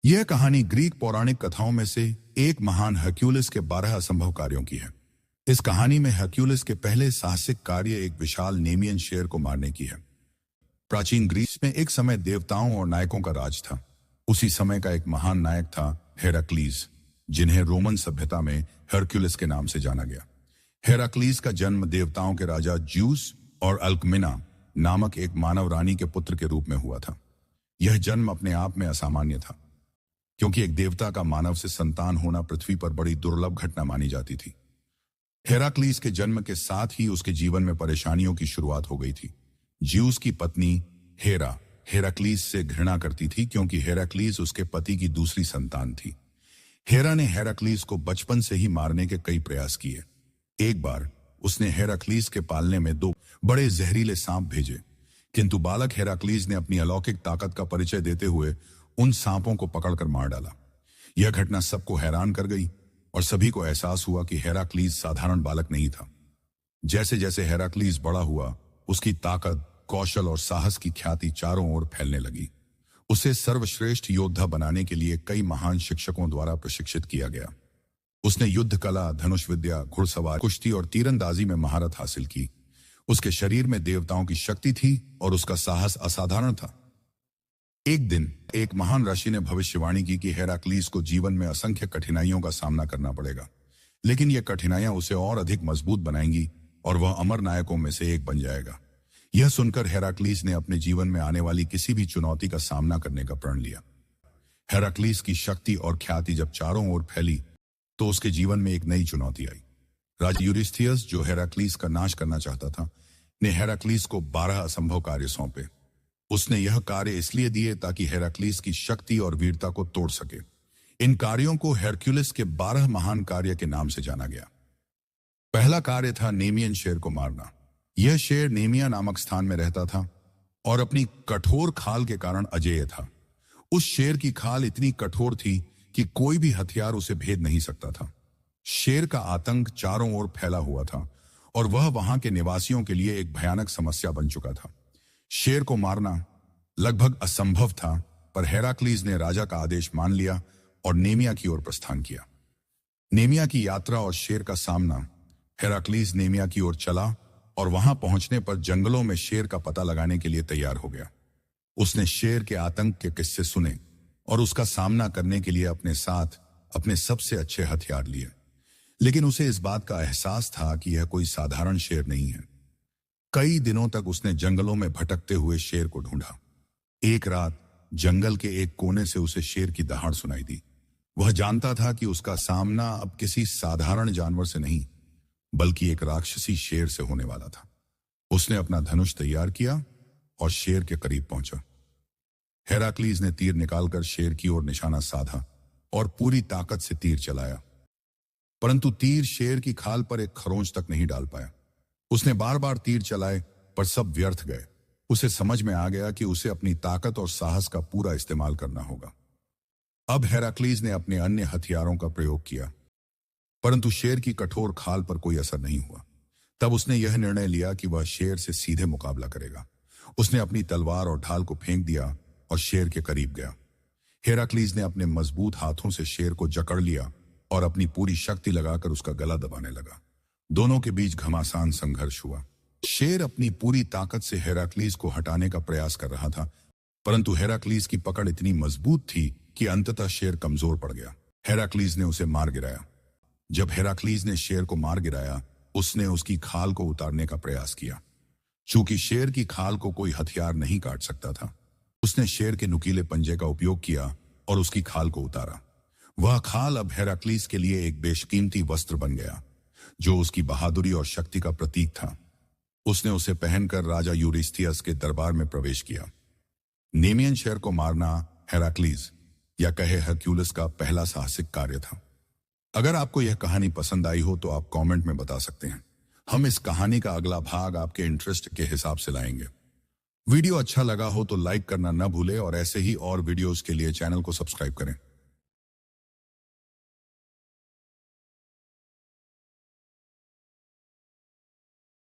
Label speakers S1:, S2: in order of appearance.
S1: यह कहानी ग्रीक पौराणिक कथाओं में से एक महान हर्क्यूलिस के 12 असंभव कार्यों की है। इस कहानी में हर्क्यूलिस के पहले साहसिक कार्य एक विशाल नेमियन शेर को मारने की है। प्राचीन ग्रीस में एक समय देवताओं और नायकों का राज था। उसी समय का एक महान नायक था हेराक्लीज, जिन्हें रोमन सभ्यता में हर्क्यूलिस के नाम से जाना गया। हेराक्लीज का जन्म देवताओं के राजा ज्यूस और अल्कमिना नामक एक मानव रानी के पुत्र के रूप में हुआ था। यह जन्म अपने आप में असामान्य था, क्योंकि एक देवता का मानव से संतान होना पृथ्वी पर बड़ी दुर्लभ घटना मानी जाती थी। हेराक्लीज के जन्म के साथ ही उसके जीवन में परेशानियों की शुरुआत हो गई थी। ज्यूस की पत्नी हेरा हेराक्लीज से घृणा करती थी, क्योंकि हेराक्लीज उसके पति की दूसरी संतान थी। हेरा ने हेराक्लीज को बचपन से ही मारने के कई प्रयास किए। एक बार उसने हेराक्लीज के पालने में 2 बड़े जहरीले सांप भेजे, किंतु बालक हेराक्लीज ने अपनी अलौकिक ताकत का परिचय देते हुए उन सांपों को पकड़कर मार डाला। यह घटना सबको हैरान कर गई और सभी को एहसास हुआ कि हेराक्लीज साधारण बालक नहीं था। जैसे जैसे हेराक्लीज बड़ा हुआ, उसकी ताकत, कौशल और साहस की ख्याति चारों ओर फैलने लगी। उसे सर्वश्रेष्ठ योद्धा बनाने के लिए कई महान शिक्षकों द्वारा प्रशिक्षित किया गया। उसने युद्ध कला, धनुष विद्या, घुड़सवारी, कुश्ती और तीरंदाजी में महारत हासिल की। उसके शरीर में देवताओं की शक्ति थी और उसका साहस असाधारण था। एक दिन एक महान ऋषि ने भविष्यवाणी की कि हेराक्लीज को जीवन में असंख्य कठिनाइयों का सामना करना पड़ेगा, लेकिन यह कठिनाइयां उसे और अधिक मजबूत बनाएंगी और वह अमर नायकों में से एक बन जाएगा। यह सुनकर हेराक्लीज ने अपने जीवन में आने वाली किसी भी चुनौती का सामना करने का प्रण लिया। हेराक्लीज की शक्ति और ख्याति जब चारों ओर फैली तो उसके जीवन में एक नई चुनौती आई। राजा यूरिस्थियस, जो हेराक्लीज का नाश करना चाहता था, ने हेराक्लीज को 12 असंभव कार्य सौंपे। उसने यह कार्य इसलिए दिए ताकि हेराक्लीज की शक्ति और वीरता को तोड़ सके। इन कार्यों को हर्क्यूलिस के 12 महान कार्य के नाम से जाना गया। पहला कार्य था नेमियन शेर को मारना। यह शेर नेमिया नामक स्थान में रहता था और अपनी कठोर खाल के कारण अजेय था। उस शेर की खाल इतनी कठोर थी कि कोई भी हथियार उसे भेद नहीं सकता था। शेर का आतंक चारों ओर फैला हुआ था और वह वहां के निवासियों के लिए एक भयानक समस्या बन चुका था। शेर को मारना लगभग असंभव था, पर हेराक्लीज ने राजा का आदेश मान लिया और नेमिया की ओर प्रस्थान किया। नेमिया की यात्रा और शेर का सामना। हेराक्लीज नेमिया की ओर चला और वहां पहुंचने पर जंगलों में शेर का पता लगाने के लिए तैयार हो गया। उसने शेर के आतंक के किस्से सुने और उसका सामना करने के लिए अपने साथ अपने सबसे अच्छे हथियार लिए। लेकिन उसे इस बात का एहसास था कि यह कोई साधारण शेर नहीं है। कई दिनों तक उसने जंगलों में भटकते हुए शेर को ढूंढा। एक रात जंगल के एक कोने से उसे शेर की दहाड़ सुनाई दी। वह जानता था कि उसका सामना अब किसी साधारण जानवर से नहीं, बल्कि एक राक्षसी शेर से होने वाला था। उसने अपना धनुष तैयार किया और शेर के करीब पहुंचा। हेराक्लीज ने तीर निकालकर शेर की ओर निशाना साधा और पूरी ताकत से तीर चलाया, परंतु तीर शेर की खाल पर एक खरोंच तक नहीं डाल पाया। उसने बार बार तीर चलाए, पर सब व्यर्थ गए। उसे समझ में आ गया कि उसे अपनी ताकत और साहस का पूरा इस्तेमाल करना होगा। अब हेराक्लीज ने अपने अन्य हथियारों का प्रयोग किया, परंतु शेर की कठोर खाल पर कोई असर नहीं हुआ। तब उसने यह निर्णय लिया कि वह शेर से सीधे मुकाबला करेगा। उसने अपनी तलवार और ढाल को फेंक दिया और शेर के करीब गया। हेराक्लीज ने अपने मजबूत हाथों से शेर को जकड़ लिया और अपनी पूरी शक्ति लगाकर उसका गला दबाने लगा। दोनों के बीच घमासान संघर्ष हुआ। शेर अपनी पूरी ताकत से हेराक्लीज को हटाने का प्रयास कर रहा था, परंतु हेराक्लीज की पकड़ इतनी मजबूत थी कि अंततः शेर कमजोर पड़ गया। हेराक्लीज ने उसे मार गिराया। जब हेराक्लीज ने शेर को मार गिराया, उसने उसकी खाल को उतारने का प्रयास किया। चूंकि शेर की खाल को कोई हथियार नहीं काट सकता था, उसने शेर के नुकीले पंजे का उपयोग किया और उसकी खाल को उतारा। वह खाल अब हेराक्लीज के लिए एक बेशकीमती वस्त्र बन गया, जो उसकी बहादुरी और शक्ति का प्रतीक था। उसने उसे पहनकर राजा यूरिस्थियस के दरबार में प्रवेश किया। नेमियन शेर को मारना हेराक्लीज, या कहे हर्क्यूलिस, का पहला साहसिक कार्य था। अगर आपको यह कहानी पसंद आई हो तो आप कमेंट में बता सकते हैं। हम इस कहानी का अगला भाग आपके इंटरेस्ट के हिसाब से लाएंगे। वीडियो अच्छा लगा हो तो लाइक करना न भूले और ऐसे ही और वीडियोस के लिए चैनल को सब्सक्राइब करें।